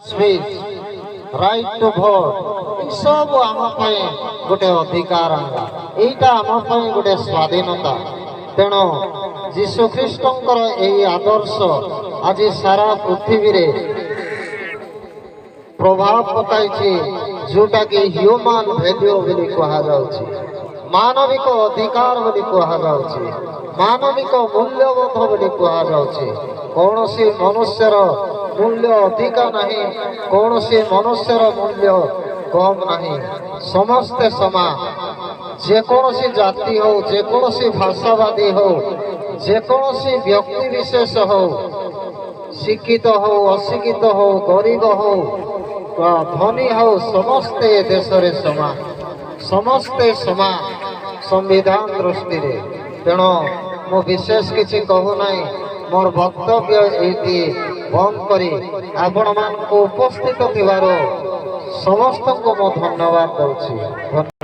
Speech right to vote सब आम गोटे अधिकार आनला एटा आम गोटे स्वाधीनता। तेणु जीशु ख्रीष्टर यही आदर्श आज सारा पृथ्वी रे प्रभाव पकाई जोटा कि ह्यूमन वैल्यू बोली कहुच्छी, मानविक अधिकार बोली कहुच्छी, मानविक मूल्यबोध बोली कहुच्छी। कौन सी मनुष्यर मूल्य अधिका नहीं, कौन सी मनुष्यर मूल्य कम नहीं, समस्ते समान। जेकोसी जाति हो, जेकोसी भाषावादी हो, जेकोसी व्यक्ति विशेष हो, शिक्षित हो अशिक्षित हो, गरीब हो धनी हो, समस्ते देश रे समान, समस्ते समान संविधान दृष्टि रे। तेणु मु विशेष किसी कहू ना, मोर वक्तव्य ये बंद करी आपण मान उपस्थित थिबारो समस्त को मो धन्यवाद दूची।